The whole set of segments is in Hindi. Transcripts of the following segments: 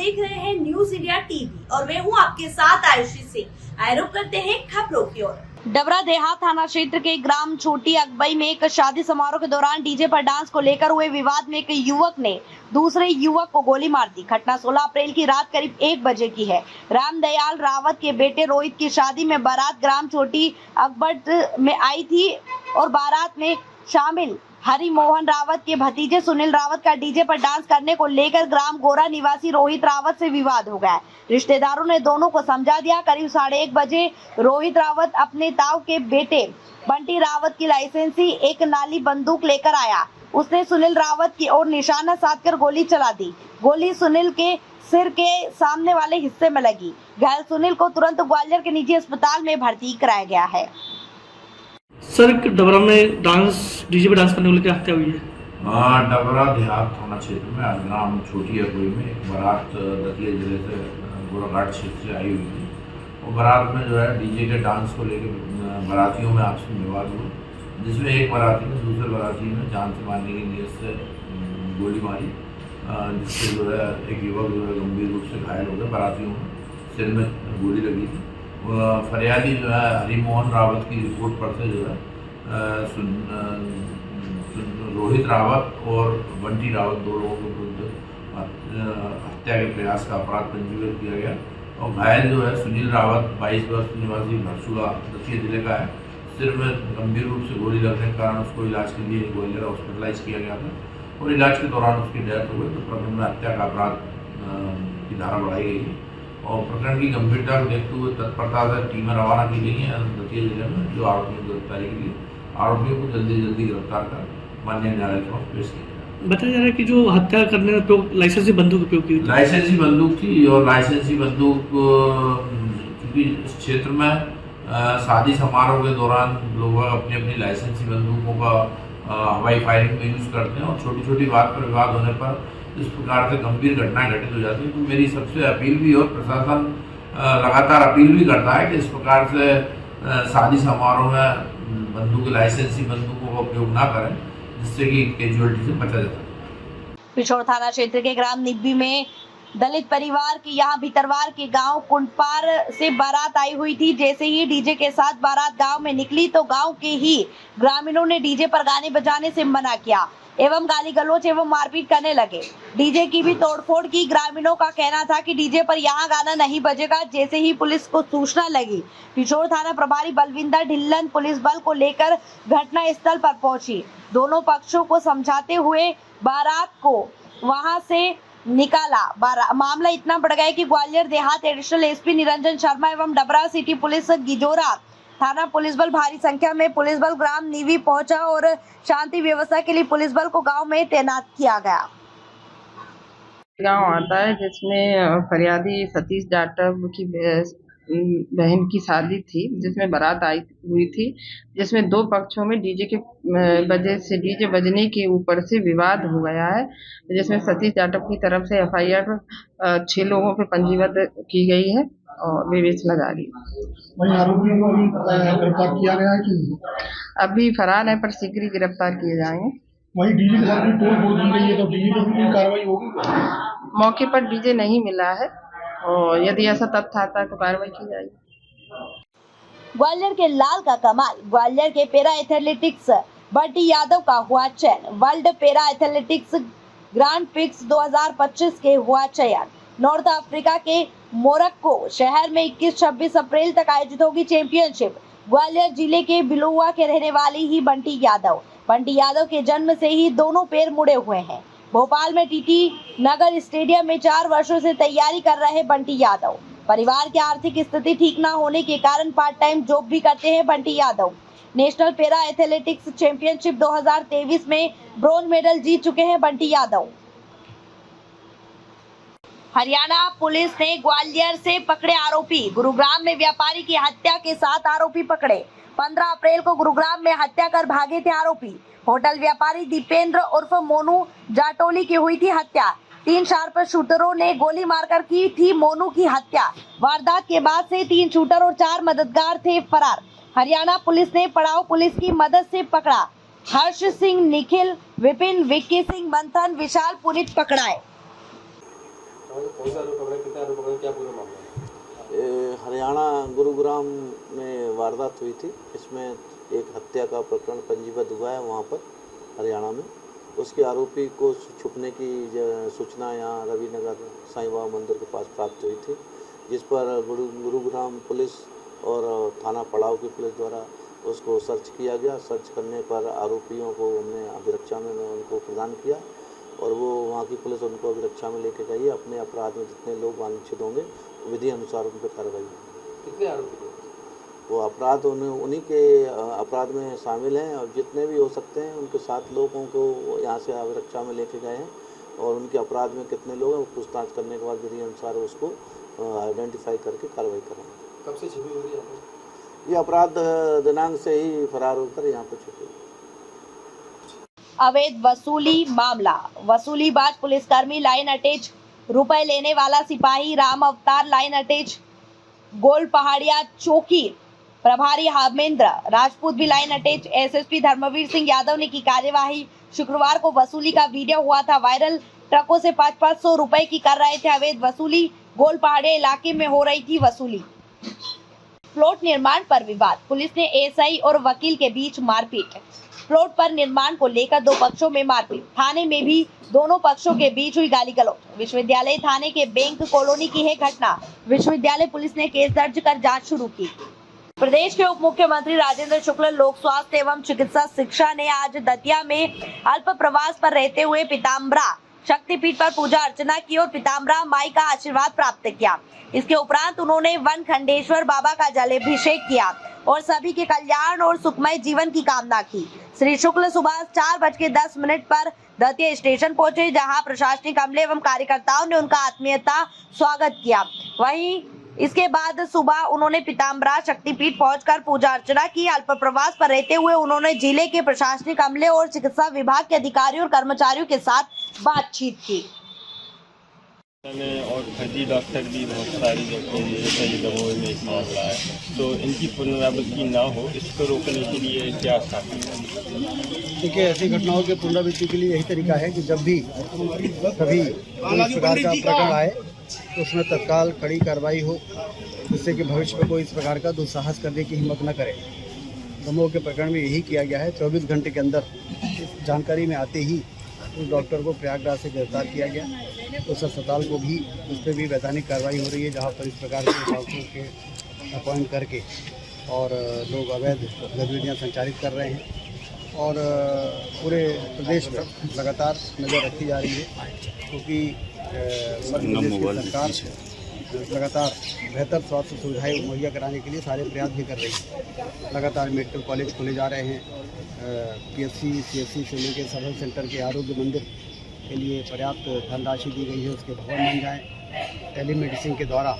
देख रहे हैं न्यूज इंडिया टीवी और मैं हूं आपके साथ आयुषी सिंह। आरोप करते हैं खबरों की ओर। डबरा देहात थाना क्षेत्र के ग्राम छोटी अकबई में एक शादी समारोह के दौरान डीजे पर डांस को लेकर हुए विवाद में एक युवक ने दूसरे युवक को गोली मार दी। घटना 16 अप्रैल की रात करीब 1 बजे की है। रामदयाल रावत के बेटे रोहित की शादी में बारात ग्राम छोटी अकबड़ में आई थी और बारात में शामिल हरि मोहन रावत के भतीजे सुनील रावत का डीजे पर डांस करने को लेकर ग्राम गोरा निवासी रोहित रावत से विवाद हो गया। रिश्तेदारों ने दोनों को समझा दिया। करीब 1:30 बजे रोहित रावत अपने ताऊ के बेटे बंटी रावत की लाइसेंसी एक नाली बंदूक लेकर आया। उसने सुनील रावत की ओर निशाना साधकर गोली चला दी। गोली सुनील के सिर के सामने वाले हिस्से में लगी। घायल सुनील को तुरंत ग्वालियर के निजी अस्पताल में भर्ती कराया गया है। सर, डबरा में डीजे पे डांस करने वाले की हत्या हुई है। डबरा देहात थाना क्षेत्र में आज ग्राम छोटी अकबई में एक बारात दतिया जिले से गोराघाट क्षेत्र से आई हुई थी और बारात में जो है डीजे के डांस को लेकर बारातियों में आपसी विवाद हुआ, जिसमें एक बाराती ने दूसरे बाराती में जान से मारने की नीयत से गोली मारी, जिससे जो है एक युवक जो है गंभीर रूप से घायल हो गए। बारातियों में सिर में गोली लगी थी। फरियादी जो है हरि मोहन रावत की रिपोर्ट पर से जो है रोहित रावत और बंटी रावत दो लोगों के विरुद्ध हत्या के प्रयास का अपराध पंजीकृत किया गया और घायल जो है सुनील रावत 22 वर्ष निवासी भरसुआ दतिया जिले का है। सिर में गंभीर रूप से गोली लगने के कारण उसको इलाज के लिए ग्वालियर हॉस्पिटलाइज किया गया था और इलाज के दौरान उसकी डेथ हो गई। तो प्रकरण में हत्या का अपराध की धारा बढ़ाई गई है और प्रकरण की गंभीरता को देखते हुए तत्परता से टीमें रवाना की गई हैं दतिया जिले में, जो आरोपियों की गिरफ्तारी के लिए आरोपियों को जल्दी गिरफ्तार कर माननीय न्यायालय के पास पेश किया। बताया जा रहा है कि जो हत्या करने में उपयोग लाइसेंसी बंदूक उपयोग की थी। लाइसेंसी बंदूक थी और लाइसेंसी बंदूक क्योंकि इस क्षेत्र में शादी समारोह के दौरान लोग अपनी अपनी लाइसेंसी बंदूकों का हवाई फायरिंग में यूज़ करते हैं और छोटी छोटी बात पर विवाद होने पर इस प्रकार से गंभीर घटनाएं घटित हो जाती हैं। तो मेरी सबसे अपील भी और प्रशासन लगातार अपील भी करता है कि इस प्रकार से शादी समारोह में बंदूक लाइसेंसी बंदूकों का उपयोग ना करें, जिससे कि कैजुअलिटी से बचा जा सके। पिछोर थाना क्षेत्र के ग्राम निब्बी में दलित परिवार के यहाँ भीतरवार के गांव कुंडपार से बारात आई हुई थी। जैसे ही डीजे के साथ बारात गांव में निकली तो गांव के ही ग्रामीणों ने डीजे पर गाने बजाने से मना किया एवं गाली गलौज एवं मारपीट करने लगे। डीजे की भी तोड़फोड़ की। ग्रामीणों का कहना था कि डीजे पर यहाँ गाना नहीं बजेगा। जैसे ही पुलिस को सूचना लगी, पिछोर थाना प्रभारी बलविंदर ढिल्लन पुलिस बल को लेकर घटना स्थल पर पहुंची। दोनों पक्षों को समझाते हुए बारात को वहां से निकाला। मामला इतना बढ़ गया कि ग्वालियर देहात एडिशनल एसपी निरंजन शर्मा एवं डबरा सिटी पुलिस गिजोरा थाना पुलिस बल भारी संख्या में पुलिस बल ग्राम निवी पहुंचा और शांति व्यवस्था के लिए पुलिस बल को गांव में तैनात किया गया। गांव आता है जिसमें फरियादी सतीश जाटव की बहन की शादी थी, जिसमें बारात आई हुई थी, जिसमें दो पक्षों में डीजे के वजह से डीजे बजने के ऊपर से विवाद हो गया है, जिसमें सतीश जाटव की तरफ से FIR 6 लोगों पे पंजीबद्ध की गई है और विवेचना जारी। वही आरोपी को भी गिरफ्तार किया गया है कि अभी फरार है, पर शीघ्र ही गिरफ्तार किए जाएंगे। वही डीजे के साथ भी तोड़ फोड़ की गई है, तो डीजे पर भी कार्रवाई होगी। मौके पर डीजे नहीं मिला है और यदि ऐसा तथ्य आता है तो कार्रवाई की जाएगी। ग्वालियर के लाल का कमाल। ग्वालियर के पैरा एथलेटिक्स बंटी यादव का हुआ चयन। World para athletics grand prix 2025 के हुआ चयन। नॉर्थ अफ्रीका के मोरक्को शहर में 21-26 अप्रैल तक आयोजित होगी चैंपियनशिप। ग्वालियर जिले के बिलुआ के रहने वाली ही बंटी यादव के जन्म से ही दोनों पैर मुड़े हुए हैं। भोपाल में टीटी नगर स्टेडियम में 4 वर्षों से तैयारी कर रहे बंटी यादव। परिवार की आर्थिक स्थिति ठीक न होने के कारण पार्ट टाइम जॉब भी करते हैं Bunty Yadav. National para athletics championship 2023 में ब्रॉन्ज मेडल जीत चुके हैं बंटी यादव। हरियाणा पुलिस ने ग्वालियर से पकड़े आरोपी। गुरुग्राम में व्यापारी की हत्या के 7 आरोपी पकड़े। 15 अप्रैल को गुरुग्राम में हत्या कर भागे थे आरोपी। होटल व्यापारी दीपेंद्र उर्फ मोनू जाटोली की हुई थी हत्या। 3 शार्प शूटरों ने गोली मारकर की थी मोनू की हत्या। वारदात के बाद से 3 शूटर और 4 मददगार थे फरार। हरियाणा पुलिस ने पड़ाव पुलिस की मदद से पकड़ा। हर्ष सिंह, निखिल, विपिन, विक्की सिंह, मंथन, विशाल, पुनीत पकड़ाए। कौन सा आरोप पकड़ा, कितना आरोप पकड़ा, क्या पूरा मामला है? हरियाणा गुरुग्राम में वारदात हुई थी। इसमें एक हत्या का प्रकरण पंजीबद्ध हुआ है वहाँ पर हरियाणा में। उसके आरोपी को छुपने की सूचना यहाँ रविनगर साईं बाबा मंदिर के पास प्राप्त हुई थी, जिस पर गुरुग्राम पुलिस और थाना पड़ाव की पुलिस द्वारा उसको सर्च किया गया। सर्च करने पर आरोपियों को हमने अभिरक्षा में उनको प्रदान किया और वो वहाँ की पुलिस उनको अभिरक्षा में लेके गई। अपने अपराध में जितने लोग वांछित होंगे विधि अनुसार उन पर कार्रवाई होगी। कितने आरोपी थे? वो अपराध उन्हीं के अपराध में शामिल हैं और जितने भी हो सकते हैं उनके 7 लोगों को यहाँ से अभिरक्षा में लेके गए हैं और उनके अपराध में कितने लोग हैं वो पूछताछ करने के बाद विधि अनुसार उसको आइडेंटिफाई करके कार्रवाई करेंगे। कब से छिपी हुई है? ये अपराध दिनांक से ही फरार होकर यहाँ पर छुपे। अवैध वसूली मामला। वसूलीबाज पुलिसकर्मी लाइन अटैच रुपए लेने वाला सिपाही राम अवतार लाइन अटैच गोल पहाड़िया चौकी प्रभारी हामेंद्र राजपूत भी line attach SSP Dharamveer Singh Yadav ने की कार्यवाही। शुक्रवार को वसूली का वीडियो हुआ था वायरल। ट्रकों से 500 रुपए की कर रहे थे अवैध वसूली। गोल पहाड़िया इलाके में हो रही थी वसूली। प्लॉट निर्माण पर विवाद। पुलिस ने एएसआई और वकील के बीच मारपीट। प्लॉट पर निर्माण को लेकर 2 पक्षों में मारपीट। थाने में भी दोनों पक्षों के बीच हुई गाली गलौज। विश्वविद्यालय थाने के बैंक कॉलोनी की है घटना। विश्वविद्यालय पुलिस ने केस दर्ज कर जांच शुरू की। प्रदेश के उप मुख्यमंत्री राजेंद्र शुक्ल लोक स्वास्थ्य एवं चिकित्सा शिक्षा ने आज दतिया में अल्प प्रवास पर रहते हुए पीताम्बरा शक्तिपीठ पर पूजा अर्चना की और पीताम्बरा माई का आशीर्वाद प्राप्त किया। इसके उपरांत उन्होंने वन खंडेश्वर बाबा का जलाभिषेक किया और सभी के कल्याण और सुखमय जीवन की कामना की। श्री शुक्ल सुबह 4:10 पर दतिया स्टेशन पहुंचे, जहां प्रशासनिक अमले एवं कार्यकर्ताओं ने उनका आत्मीयता स्वागत किया। वहीं इसके बाद सुबह उन्होंने पीताम्बरा शक्तिपीठ पहुंचकर पूजा अर्चना की। अल्प प्रवास पर रहते हुए उन्होंने जिले के प्रशासनिक अमले और चिकित्सा विभाग के अधिकारियों और कर्मचारियों के साथ बातचीत की। और फर्जी डॉक्टर भी बहुत सारी जैसे दवाओं में एक मामला है, तो इनकी पुनरावृत्ति ना हो, इसको रोकने के लिए क्या साथी? देखिए, ऐसी घटनाओं के पुनरावृत्ति के लिए यही तरीका है कि जब भी कभी इस प्रकार का प्रकरण आए तो उसमें तत्काल कड़ी कार्रवाई हो, जिससे कि भविष्य में कोई इस प्रकार का दुस्साहस करने की हिम्मत न करे। दमोह के प्रकरण में यही किया गया है। 24 घंटे के अंदर इस जानकारी में आते ही उस डॉक्टर को प्रयागराज से गिरफ्तार किया गया। उस अस्पताल को भी उस पर भी वैधानिक कार्रवाई हो रही है, जहाँ पर इस प्रकार के डॉक्टरों के अपॉइंट करके और लोग अवैध गतिविधियाँ संचालित कर रहे हैं। और पूरे प्रदेश में लगातार नज़र रखी जा रही है, क्योंकि मध्य प्रदेश की सरकार लगातार बेहतर स्वास्थ्य सुविधाएं मुहैया कराने के लिए सारे प्रयास भी कर रही है। लगातार मेडिकल कॉलेज खोले जा रहे हैं। पीएचसी सीएचसी से लेकर सब हेल्थ सेंटर के आरोग्य मंदिर के लिए पर्याप्त धनराशि दी गई है, उसके भवन बन जाएँ। टेलीमेडिसिन के द्वारा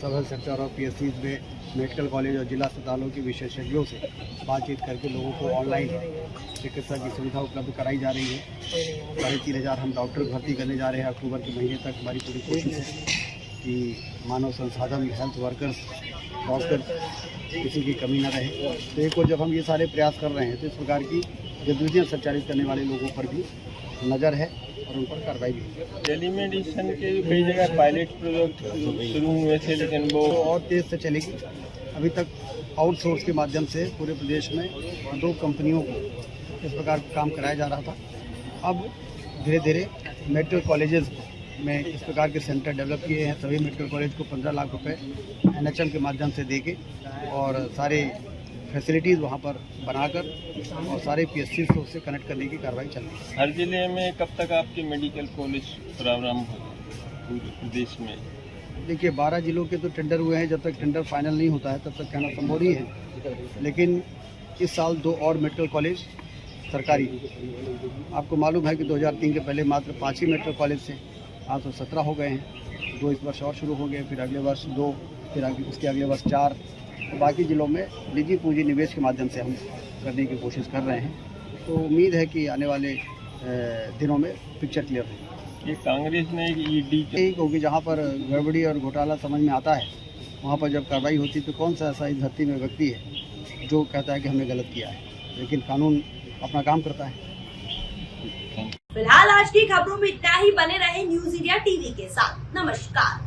सब हेल्थ सेंटर और पीएचसी में मेडिकल कॉलेज और जिला अस्पतालों के विशेषज्ञों से बातचीत करके लोगों को ऑनलाइन चिकित्सा की सुविधा उपलब्ध कराई जा रही है। 3,500 हम डॉक्टर भर्ती करने जा रहे हैं। अक्टूबर के महीने तक हमारी पूरी कोशिश है कि मानव संसाधन हेल्थ वर्कर्स डॉक्टर किसी की कमी न रहे। तो एक और जब हम ये सारे प्रयास कर रहे हैं तो इस प्रकार की गतिविधियाँ संचालित करने वाले लोगों पर भी नज़र है और उन पर कार्रवाई भी। टेलीमेडिसिन के कई जगह पायलट प्रोजेक्ट शुरू हुए थे, लेकिन वो और तेज़ से चलेगी। अभी तक आउटसोर्स के माध्यम से पूरे प्रदेश में 2 कंपनियों को इस प्रकार का काम कराया जा रहा था। अब धीरे धीरे मेडिकल कॉलेजेस में इस प्रकार के सेंटर डेवलप किए हैं। सभी मेडिकल कॉलेज को 15 लाख रुपए एनएचएम के माध्यम से देके और सारे फैसिलिटीज़ वहाँ पर बनाकर और सारे पीएचसी को उससे कनेक्ट करने की कार्रवाई चल रही है। हर जिले में कब तक आपके मेडिकल कॉलेज प्रारंभ हो पूरे प्रदेश में? देखिए, 12 जिलों के तो टेंडर हुए हैं। जब तक टेंडर फाइनल नहीं होता है तब तक कहना संभव नहीं है। लेकिन इस साल 2 और मेडिकल कॉलेज सरकारी, आपको मालूम है कि 2003 के पहले मात्र 5 ही मेडिकल कॉलेज थे, आज तो 17 हो गए हैं। 2 इस वर्ष और शुरू हो गए, फिर अगले वर्ष 2, फिर उसके अगले वर्ष 4। तो बाकी जिलों में निजी पूंजी निवेश के माध्यम से हम करने की कोशिश कर रहे हैं। तो उम्मीद है कि आने वाले दिनों में पिक्चर क्लियर होगी। ये कांग्रेस ने ईडी क्योंकि जहाँ पर गड़बड़ी और घोटाला समझ में आता है, वहाँ पर जब कार्रवाई होती है तो कौन सा ऐसा इस धरती में व्यक्ति है जो कहता है कि हमने गलत किया है। लेकिन कानून अपना काम करता है। फिलहाल आज की खबरों में इतना ही। बने रहे न्यूज इंडिया टीवी के साथ। नमस्कार।